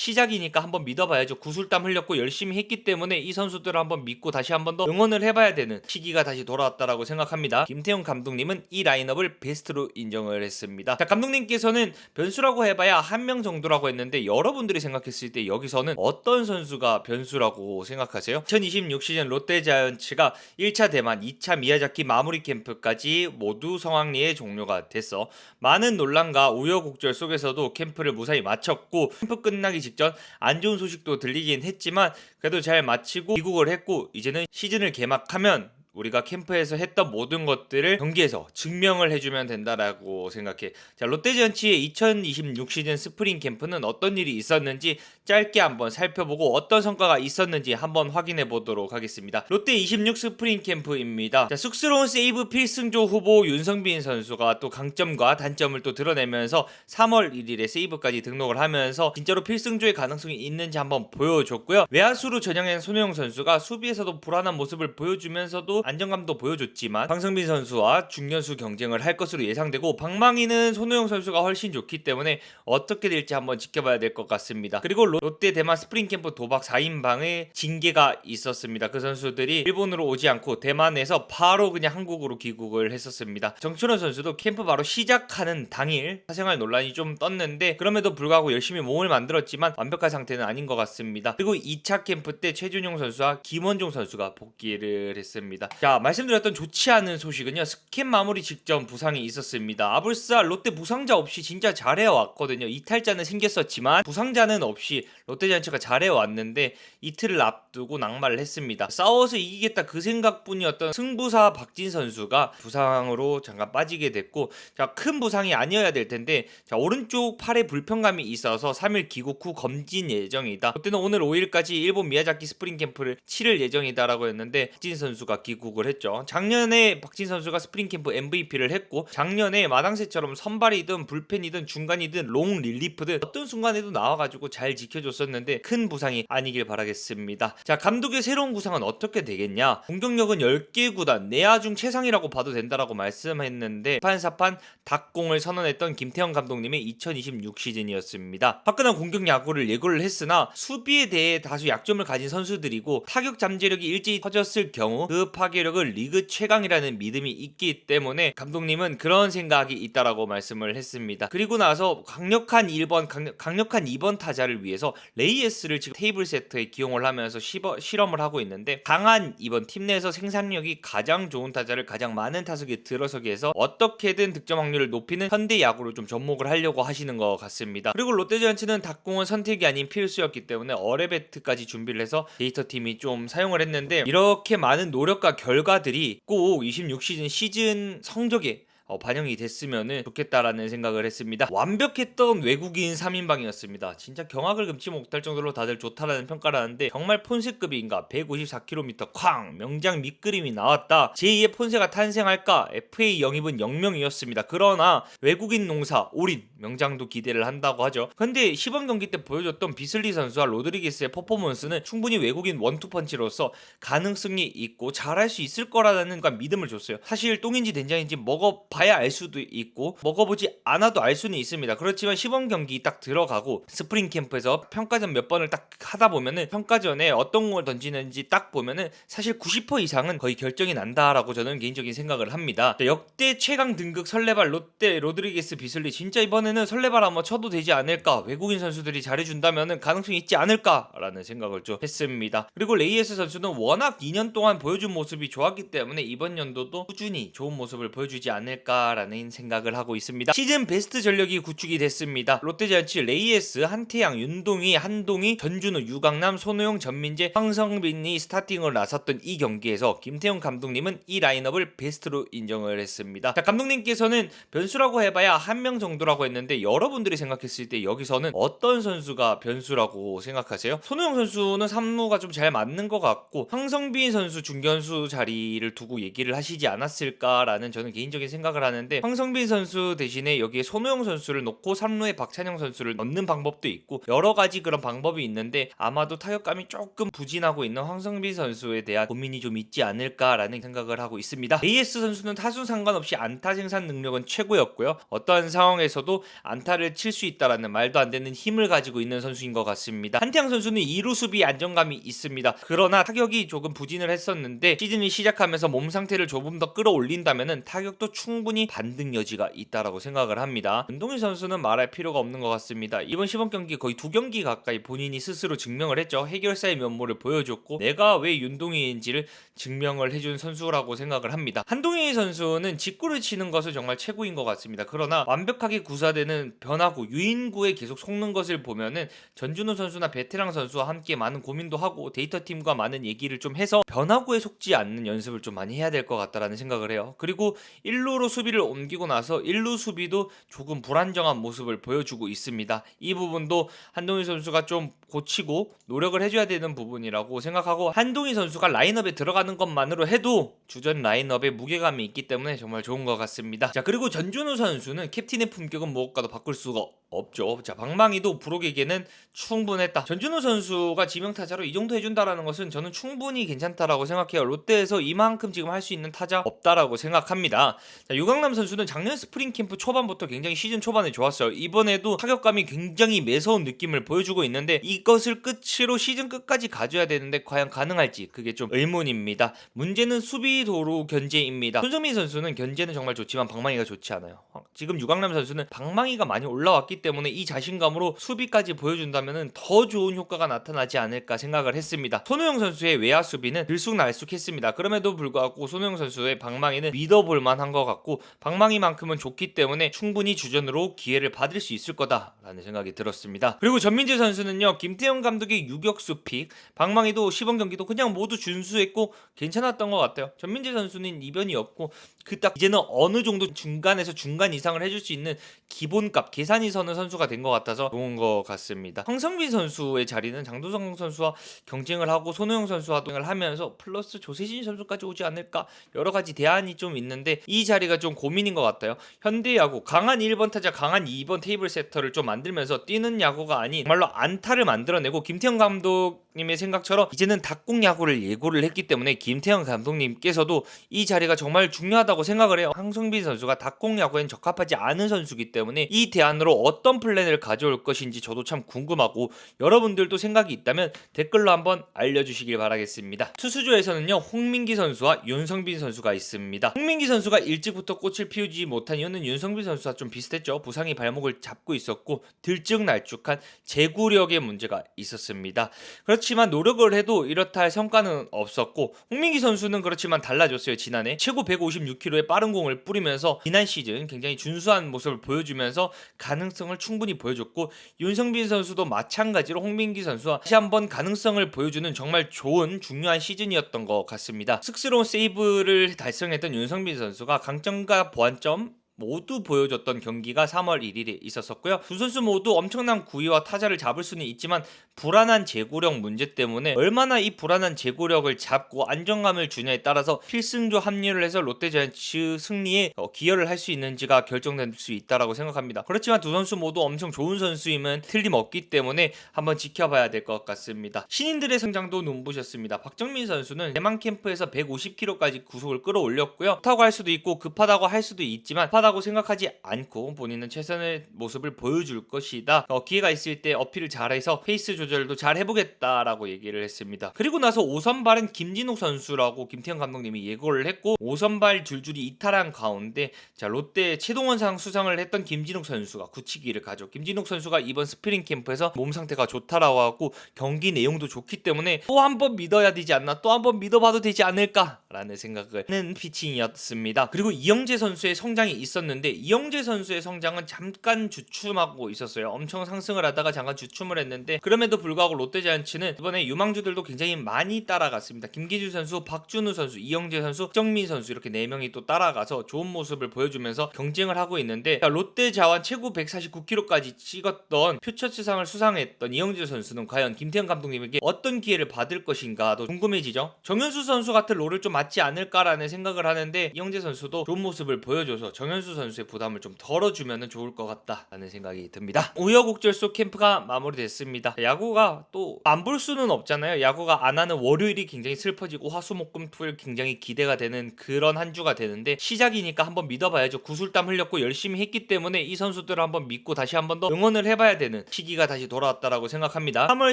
시작이니까 한번 믿어봐야죠. 구슬땀 흘렸고 열심히 했기 때문에 이 선수들을 한번 믿고 다시 한번 더 응원을 해봐야 되는 시기가 다시 돌아왔다라고 생각합니다. 김태형 감독님은 이 라인업을 베스트로 인정을 했습니다. 자, 감독님께서는 변수라고 해봐야 한 명 정도라고 했는데 여러분들이 생각했을 때 여기서는 어떤 선수가 변수라고 생각하세요? 2026 시즌 롯데자이언츠가 1차 대만, 2차 미야자키 마무리 캠프까지 모두 성황리에 종료가 됐어. 많은 논란과 우여곡절 속에서도 캠프를 무사히 마쳤고 캠프 끝나기 직전 안 좋은 소식도 들리긴 했지만 그래도 잘 마치고 귀국을 했고 이제는 시즌을 개막하면 우리가 캠프에서 했던 모든 것들을 경기에서 증명을 해주면 된다라고 생각해. 자, 롯데자이언츠의 2026 시즌 스프링 캠프는 어떤 일이 있었는지 짧게 한번 살펴보고 어떤 성과가 있었는지 한번 확인해 보도록 하겠습니다. 롯데 26 스프링 캠프입니다. 자, 쑥스러운 세이브 필승조 후보 윤성빈 선수가 또 강점과 단점을 또 드러내면서 3월 1일에 세이브까지 등록을 하면서 진짜로 필승조의 가능성이 있는지 한번 보여줬고요. 외야수로 전향한 손호영 선수가 수비에서도 불안한 모습을 보여주면서도 안정감도 보여줬지만 황성빈 선수와 중견수 경쟁을 할 것으로 예상되고 방망이는 손호영 선수가 훨씬 좋기 때문에 어떻게 될지 한번 지켜봐야 될 것 같습니다. 그리고 롯데 대만 스프링 캠프 도박 4인방의 징계가 있었습니다. 그 선수들이 일본으로 오지 않고 대만에서 바로 그냥 한국으로 귀국을 했었습니다. 정춘원 선수도 캠프 바로 시작하는 당일 사생활 논란이 좀 떴는데 그럼에도 불구하고 열심히 몸을 만들었지만 완벽한 상태는 아닌 것 같습니다. 그리고 2차 캠프 때 최준용 선수와 김원종 선수가 복귀를 했습니다. 자, 말씀드렸던 좋지 않은 소식은요. 스캔 마무리 직전 부상이 있었습니다. 아불사 롯데 부상자 없이 진짜 잘해왔거든요. 이탈자는 생겼었지만 부상자는 없이 롯데자이언츠가 잘해왔는데 이틀을 앞두고 낙마를 했습니다. 싸워서 이기겠다 그 생각뿐이었던 승부사 박진 선수가 부상으로 잠깐 빠지게 됐고 자, 큰 부상이 아니어야 될 텐데 자, 오른쪽 팔에 불편감이 있어서 3일 귀국 후 검진 예정이다. 롯데는 오늘 5일까지 일본 미야자키 스프링 캠프를 치를 예정이다라고 했는데 박진 선수가 귀국을 했죠. 작년에 박진 선수가 스프링 캠프 MVP를 했고 작년에 마당새처럼 선발이든 불펜이든 중간이든 롱 릴리프든 어떤 순간에도 나와가지고 잘 지켜줬었는데 큰 부상이 아니길 바라겠습니다. 자, 감독의 새로운 구상은 어떻게 되겠냐? 공격력은 10개 구단 내야 중 최상이라고 봐도 된다라고 말씀했는데 판사판 닭공을 선언했던 김태형 감독님의 2026 시즌이었습니다. 화끈한 공격 야구를 예고를 했으나 수비에 대해 다수 약점을 가진 선수들이고 타격 잠재력이 일찍 커졌을 경우 그 파괴력을 리그 최강이라는 믿음이 있기 때문에 감독님은 그런 생각이 있다라고 말씀을 했습니다. 그리고 나서 강력한 2번 타자를 위해서 레이에스를 지금 테이블 세트에 기용을 하면서 실험을 하고 있는데 강한 2번 팀 내에서 생산력이 가장 좋은 타자를 가장 많은 타석에 들어서게 해서 어떻게든 득점 확률을 높이는 현대 야구로 좀 접목을 하려고 하시는 것 같습니다. 그리고 롯데자이언츠는 닭공은 선택이 아닌 필수였기 때문에 어레베트까지 준비를 해서 데이터 팀이 좀 사용을 했는데 이렇게 많은 노력과 결과들이 꼭 26 시즌 성적에 반영이 됐으면 좋겠다라는 생각을 했습니다. 완벽했던 외국인 3인방이었습니다. 진짜 경악을 금치 못할 정도로 다들 좋다라는 평가를 하는데 정말 폰세급인가 154km 쾅 명장 밑그림이 나왔다. 제2의 폰세가 탄생할까? FA 영입은 0명이었습니다. 그러나 외국인 농사 올인 명장도 기대를 한다고 하죠. 근데 시범 경기 때 보여줬던 비슬리 선수와 로드리게스의 퍼포먼스는 충분히 외국인 원투펀치로서 가능성이 있고 잘할 수 있을 거라는 믿음을 줬어요. 사실 똥인지 된장인지 먹어봐야 알 수도 있고 먹어보지 않아도 알 수는 있습니다. 그렇지만 시범 경기 딱 들어가고 스프링 캠프에서 평가전 몇 번을 딱 하다 보면은 평가전에 어떤 공을 던지는지 딱 보면은 사실 90% 이상은 거의 결정이 난다라고 저는 개인적인 생각을 합니다. 역대 최강 등극 설레발 롯데 로드리게스 비슬리 진짜 이번에는 설레발 한번 쳐도 되지 않을까? 외국인 선수들이 잘해준다면은 가능성이 있지 않을까라는 생각을 좀 했습니다. 그리고 레이에스 선수는 워낙 2년 동안 보여준 모습이 좋았기 때문에 이번 연도도 꾸준히 좋은 모습을 보여주지 않을까라는 생각을 하고 있습니다. 시즌 베스트 전력이 구축이 됐습니다. 롯데자이언츠 레이에스, 한태양, 윤동희, 한동희, 전준우, 유강남, 손호영, 전민재, 황성빈이 스타팅을 나섰던 이 경기에서 김태형 감독님은 이 라인업을 베스트로 인정을 했습니다. 자, 감독님께서는 변수라고 해봐야 한 명 정도라고 했는데 여러분들이 생각했을 때 여기서는 어떤 선수가 변수라고 생각하세요? 손호영 선수는 3루가 좀 잘 맞는 것 같고 황성빈 선수 중견수 자리를 두고 얘기를 하시지 않았을까라는 저는 개인적인 생각을 생각을 하는데 황성빈 선수 대신에 여기에 손호영 선수를 놓고 3루에 박찬영 선수를 넣는 방법도 있고 여러 가지 그런 방법이 있는데 아마도 타격감이 조금 부진하고 있는 황성빈 선수에 대한 고민이 좀 있지 않을까라는 생각을 하고 있습니다. AS 선수는 타수 상관없이 안타 생산 능력은 최고였고요. 어떠한 상황에서도 안타를 칠 수 있다라는 말도 안 되는 힘을 가지고 있는 선수인 것 같습니다. 한태양 선수는 2루 수비 안정감이 있습니다. 그러나 타격이 조금 부진을 했었는데 시즌이 시작하면서 몸 상태를 조금 더 끌어올린다면은 타격도 충분히 반등 여지가 있다라고 생각을 합니다. 윤동희 선수는 말할 필요가 없는 것 같습니다. 이번 시범 경기 거의 2경기 가까이 본인이 스스로 증명을 했죠. 해결사의 면모를 보여줬고 내가 왜 윤동희인지를 증명을 해준 선수라고 생각을 합니다. 한동희 선수는 직구를 치는 것은 정말 최고인 것 같습니다. 그러나 완벽하게 구사되는 변화구 유인구에 계속 속는 것을 보면은 전준우 선수나 베테랑 선수와 함께 많은 고민도 하고 데이터팀과 많은 얘기를 좀 해서 변화구에 속지 않는 연습을 좀 많이 해야 될 것 같다라는 생각을 해요. 그리고 1루로 수비를 옮기고 나서 1루 수비도 조금 불안정한 모습을 보여주고 있습니다. 이 부분도 한동희 선수가 좀 고치고 노력을 해줘야 되는 부분이라고 생각하고 한동희 선수가 라인업에 들어가는 것만으로 해도 주전 라인업에 무게감이 있기 때문에 정말 좋은 것 같습니다. 자, 그리고 전준우 선수는 캡틴의 품격은 무엇과도 바꿀 수가 없죠. 자, 방망이도 브록에게는 충분했다. 전준우 선수가 지명타자로 이 정도 해준다라는 것은 저는 충분히 괜찮다라고 생각해요. 롯데에서 이만큼 지금 할 수 있는 타자 없다라고 생각합니다. 자, 유강남 선수는 작년 스프링 캠프 초반부터 굉장히 시즌 초반에 좋았어요. 이번에도 타격감이 굉장히 매서운 느낌을 보여주고 있는데 이것을 끝으로 시즌 끝까지 가져야 되는데 과연 가능할지 그게 좀 의문입니다. 문제는 수비 도루 견제입니다. 손흥민 선수는 견제는 정말 좋지만 방망이가 좋지 않아요. 지금 유강남 선수는 방망이가 많이 올라왔기 때문에 이 자신감으로 수비까지 보여준다면 더 좋은 효과가 나타나지 않을까 생각을 했습니다. 손호영 선수의 외야 수비는 들쑥날쑥했습니다. 그럼에도 불구하고 손호영 선수의 방망이는 믿어볼 만한 것 같고 방망이만큼은 좋기 때문에 충분히 주전으로 기회를 받을 수 있을 거다라는 생각이 들었습니다. 그리고 전민재 선수는요, 김태형 감독의 유격수 픽, 방망이도 시범 경기도 그냥 모두 준수했고 괜찮았던 것 같아요. 전민재 선수는 이변이 없고 그 딱 이제는 어느 정도 중간에서 중간 이상을 해줄 수 있는 기본값 계산이 서는 선수가 된 것 같아서 좋은 것 같습니다. 황성빈 선수의 자리는 장도성 선수와 경쟁을 하고 손호영 선수와 동행을 하면서 플러스 조세진 선수까지 오지 않을까 여러 가지 대안이 좀 있는데 이 자리가 좀 고민인 것 같아요. 현대야구 강한 1번 타자 강한 2번 테이블 세터를 좀 만들면서 뛰는 야구가 아닌 정말로 안타를 만들어내고 김태형 감독님의 생각처럼 이제는 닭공 야구를 예고를 했기 때문에 김태형 감독님께서도 이 자리가 정말 중요하다고 생각을 해요. 황성빈 선수가 닭공 야구엔 적합하지 않은 선수이기 때문에 이 대안으로 어떤 플랜을 가져올 것인지 저도 참 궁금하고 여러분들도 생각이 있다면 댓글로 한번 알려주시길 바라겠습니다. 투수조에서는요, 홍민기 선수와 윤성빈 선수가 있습니다. 홍민기 선수가 일찍부터 꽃을 피우지 못한 이유는 윤성빈 선수와 좀 비슷했죠. 부상이 발목을 잡고 있었고 들쭉날쭉한 제구력의 문제가 있었습니다. 그렇지만 노력을 해도 이렇다 할 성과는 없었고 홍민기 선수는 그렇지만 달라졌어요. 지난해 최고 156km의 빠른 공을 뿌리면서 지난 시즌 굉장히 준수한 모습을 보여주면서 가능성을 충분히 보여줬고 윤성빈 선수도 마찬가지로 홍민기 선수와 다시 한번 가능성을 보여주는 정말 좋은 중요한 시즌이었던 것 같습니다. 쑥스러운 세이브를 달성했던 윤성빈 선수가 강점과 보완점 모두 보여줬던 경기가 3월 1일에 있었었고요. 두 선수 모두 엄청난 구위와 타자를 잡을 수는 있지만 불안한 제구력 문제 때문에 얼마나 이 불안한 제구력을 잡고 안정감을 주냐에 따라서 필승조 합류를 해서 롯데자이언츠 승리에 기여를 할 수 있는지가 결정될 수 있다라고 생각합니다. 그렇지만 두 선수 모두 엄청 좋은 선수임은 틀림없기 때문에 한번 지켜봐야 될 것 같습니다. 신인들의 성장도 눈부셨습니다. 박정민 선수는 대만 캠프에서 150km까지 구속을 끌어올렸고요. 좋다고 할 수도 있고 급하다고 할 수도 있지만 급하다고 생각하지 않고 본인은 최선의 모습을 보여줄 것이다. 기회가 있을 때 어필을 잘해서 페이스 조절도 잘 해보겠다라고 얘기를 했습니다. 그리고 나서 5선발은 김진욱 선수라고 김태형 감독님이 예고를 했고 5선발 줄줄이 이탈한 가운데 자, 롯데 최동원상 수상을 했던 김진욱 선수가 굳히기를 가죠. 김진욱 선수가 이번 스프링 캠프에서 몸 상태가 좋다라고 하고 경기 내용도 좋기 때문에 또 한 번 믿어야 되지 않나, 또 한 번 믿어봐도 되지 않을까라는 생각을 하는 피칭이었습니다. 그리고 이영재 선수의 성장이 있었는데 이영재 선수의 성장은 잠깐 주춤하고 있었어요. 엄청 상승을 하다가 잠깐 주춤을 했는데 그럼에도 불구하고 롯데자이언츠는 이번에 유망주들도 굉장히 많이 따라갔습니다. 김기주 선수, 박준우 선수, 이영재 선수, 정민 선수 이렇게 4명이 또 따라가서 좋은 모습을 보여주면서 경쟁을 하고 있는데 롯데 자완 최고 149kg까지 찍었던 퓨처스상을 수상했던 이영재 선수는 과연 김태형 감독님에게 어떤 기회를 받을 것인가도 궁금해지죠. 정현수 선수 같은 롤을 좀 맞지 않을까라는 생각을 하는데 이영재 선수도 좋은 모습을 보여줘서 정현수 선수의 부담을 좀 덜어주면 좋을 것 같다라는 생각이 듭니다. 우여곡절 속 캠프가 마무리됐습니다. 야구가 또 안 볼 수는 없잖아요. 야구가 안 하는 월요일이 굉장히 슬퍼지고 화수목금토일 굉장히 기대가 되는 그런 한 주가 되는데 시작이니까 한번 믿어봐야죠. 구슬땀 흘렸고 열심히 했기 때문에 이 선수들을 한번 믿고 다시 한번 더 응원을 해봐야 되는 시기가 다시 돌아왔다라고 생각합니다. 3월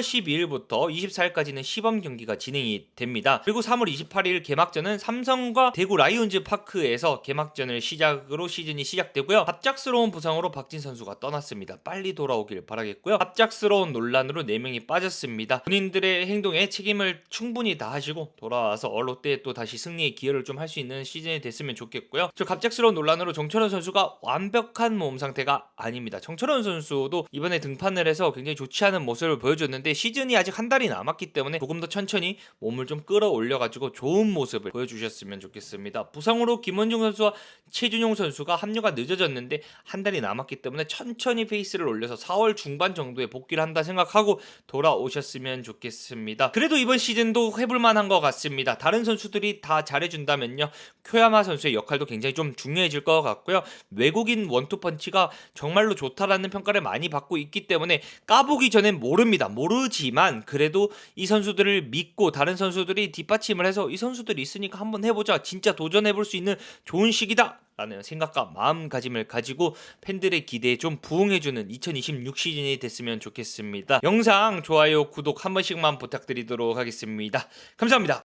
12일부터 24일까지는 시범 경기가 진행이 됩니다. 그리고 3월 28일 개막전은 삼성과 대구 라이온즈 파크에서 개막전을 시작으로 시즌이 시작되고요. 갑작스러운 부상으로 박진 선수가 떠났습니다. 빨리 돌아오길 바라겠고요. 갑작스러운 논란으로 4명이 빠졌습니다. 본인들의 행동에 책임을 충분히 다하시고 돌아와서 롯데에 또 다시 승리의 기여를 좀 할 수 있는 시즌이 됐으면 좋겠고요. 저 갑작스러운 논란으로 정철원 선수가 완벽한 몸 상태가 아닙니다. 정철원 선수도 이번에 등판을 해서 굉장히 좋지 않은 모습을 보여줬는데 시즌이 아직 한 달이 남았기 때문에 조금 더 천천히 몸을 좀 끌어올려가지고 좋은 모습을 보여주셨으면 좋겠습니다. 부상으로 김원중 선수와 최준용 선수가 합류가 늦어졌는데 한 달이 남았기 때문에 천천히 페이스를 올려서 4월 중반 정도에 복귀를 한다 생각하고 돌아오셨으면 좋겠습니다. 그래도 이번 시즌도 해볼만한 것 같습니다. 다른 선수들이 다 잘해준다면요, 쿄야마 선수의 역할도 굉장히 좀 중요해질 것 같고요. 외국인 원투펀치가 정말로 좋다라는 평가를 많이 받고 있기 때문에 까보기 전엔 모르지만 그래도 이 선수들을 믿고 다른 선수들이 뒷받침을 해서 이 선수들이 있으니까 한번 해보자, 진짜 도전해볼 수 있는 좋은 시기다 라는 생각과 마음가짐을 가지고 팬들의 기대에 좀 부응해주는 2026 시즌이 됐으면 좋겠습니다. 영상 좋아요, 구독 한 번씩만 부탁드리도록 하겠습니다. 감사합니다.